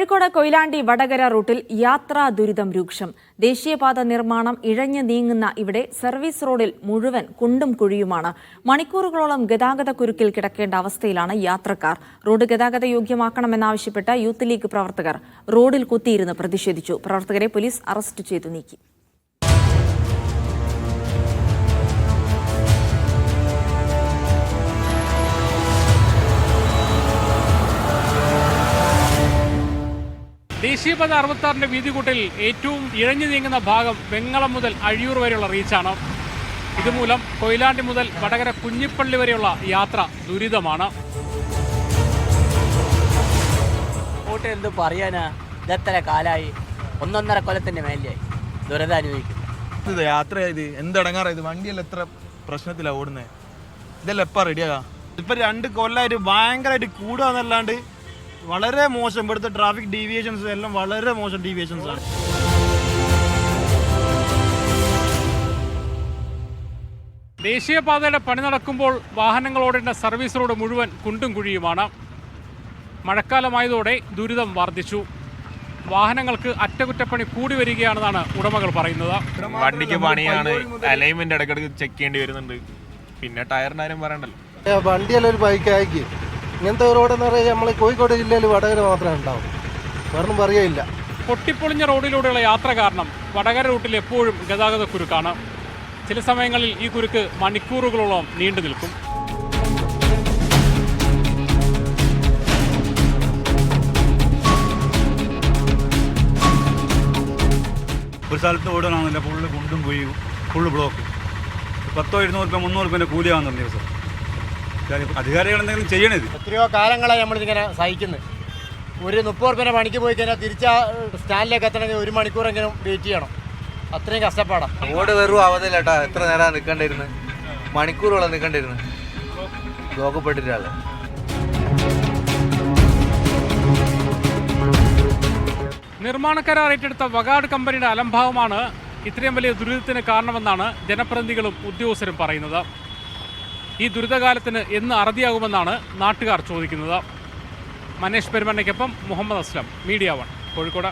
കോഴിക്കോട് കൊയിലാണ്ടി വടകര റൂട്ടിൽ യാത്രാ ദുരിതം രൂക്ഷം. ദേശീയപാത നിർമ്മാണം ഇഴഞ്ഞു നീങ്ങുന്ന ഇവിടെ സർവീസ് റോഡിൽ മുഴുവൻ കുണ്ടും കുഴിയുമാണ്. മണിക്കൂറുകളോളം ഗതാഗത കുരുക്കിൽ കിടക്കേണ്ട അവസ്ഥയിലാണ് യാത്രക്കാർ. റോഡ് ഗതാഗത യോഗ്യമാക്കണമെന്നാവശ്യപ്പെട്ട് യൂത്ത് ലീഗ് പ്രവർത്തകർ റോഡിൽ കുത്തിയിരുന്ന് പ്രതിഷേധിച്ചു. പ്രവർത്തകരെ പോലീസ് അറസ്റ്റ് ചെയ്തു നീക്കി. ദേശീയപാത 66 വീതികൂട്ടിൽ ഏറ്റവും ഇഴഞ്ഞു നീങ്ങുന്ന ഭാഗം വെങ്ങളം മുതൽ അഴിയൂർ വരെയുള്ള റീച്ചാണ്. ഇതുമൂലം കൊയിലാണ്ടി മുതൽ വടകര കുഞ്ഞിപ്പള്ളി വരെയുള്ള യാത്ര ദുരിതമാണ്. എന്ത് പറയാനാ, ഇതെത്ര കാലായി, 1.5 കൊല്ലത്തിന്റെ മേലെയായി ദുരിതം അനുഭവിക്കുന്നു. യാത്ര ചെയ്ത് എന്തടങ്ങാറായത്, വണ്ടിയെല്ലാം എത്ര പ്രശ്നത്തിലാണ് ഓടുന്നത്. ഇതെല്ലാം എപ്പോൾ റെഡിയാകാ? ഇപ്പം 2 കൊല്ലമായിട്ട് ഭയങ്കരമായിട്ട് കൂടുകയെന്നല്ലാണ്ട് വളരെ മോശം. ഇവിടുത്തെ ട്രാഫിക് ഡീവിയേഷൻസ് എല്ലാം വളരെ മോശം ഡീവിയേഷൻസ് ആണ്. ദേശീയപാതയുടെ പണി നടക്കുമ്പോൾ വാഹനങ്ങൾ ഓടേണ്ട സർവീസ് റോഡ് മുഴുവൻ കുണ്ടും കുഴിയുമാണ്. മഴക്കാലമായതോടെ ദുരിതം വർദ്ധിച്ചു. വാഹനങ്ങൾക്ക് അറ്റകുറ്റപ്പണി കൂടി വരികയാണെന്നാണ് ഉടമകൾ പറയുന്നത്. വണ്ടിക്ക് പണിയാണ്, അലൈൻമെന്റ് ഇടയ്ക്കിടയ്ക്ക് ചെക്ക് ചെയ്യേണ്ടി വരുന്നുണ്ട്. പിന്നെ ടയറിന്റെ കാര്യം പറയണ്ടല്ലോ. വണ്ടിയെല്ലാം ഒരു ബൈക്കാക്കി ഇങ്ങനത്തെ റോഡെന്ന് പറഞ്ഞാൽ നമ്മൾ കോഴിക്കോട് ജില്ലയിൽ വടകര മാത്രമേ ഉണ്ടാവും, വേറൊന്നും പറയുകയില്ല. പൊട്ടിപ്പൊളിഞ്ഞ റോഡിലൂടെയുള്ള യാത്ര കാരണം വടകര റൂട്ടിൽ എപ്പോഴും ഗതാഗത കുരുക്കാണ്. ചില സമയങ്ങളിൽ ഈ കുരുക്ക് മണിക്കൂറുകളോളം നീണ്ടു നിൽക്കും. ഒരു സ്ഥലത്ത് ഓടാനാണെന്നില്ല, ഫുള്ള് കുണ്ടും കുഴിയും, ഫുള്ള് ബ്ലോക്ക്. 100, 200, 300 കൂലിയാവുന്ന ദിവസം. അധികാരികൾ എന്തെങ്കിലും ചെയ്യണത്. എത്രയോ കാലങ്ങളായി നമ്മളിതിങ്ങനെ സഹിക്കുന്നത്. ഒരു 30 രൂപ പണിക്ക് പോയി കഴിഞ്ഞാൽ തിരിച്ച സ്റ്റാൻഡിലേക്ക് എത്തണമെങ്കിൽ 1 മണിക്കൂറെങ്കിലും വെയിറ്റ് ചെയ്യണം. അത്രയും കഷ്ടപ്പാടാണ്. റോഡ് വെറും ആവതില്ലേട്ടാ, എത്ര നേരം നിൽക്കേണ്ടിരുന്നു, മണിക്കൂറോളം നിൽക്കേണ്ടിരുന്നു, ബ്ലോക്കപ്പെട്ടിട്ടാണ്. നിർമ്മാണ കരാർ ഏറ്റെടുത്ത വകാഡ് കമ്പനിയുടെ അലംഭാവമാണ് ഇത്രയും വലിയ ദുരിതത്തിന് കാരണമെന്നാണ് ജനപ്രതിനിധികളും ഉദ്യോഗസ്ഥരും പറയുന്നത്. ഈ ദുരിതകാലത്തിന് എന്ന് അറുതിയാകുമെന്നാണ് നാട്ടുകാർ ചോദിക്കുന്നത്. മനേഷ് പെരുമണ്ണയ്ക്കൊപ്പം മുഹമ്മദ് അസ്ലം, മീഡിയ 1, കോഴിക്കോട്.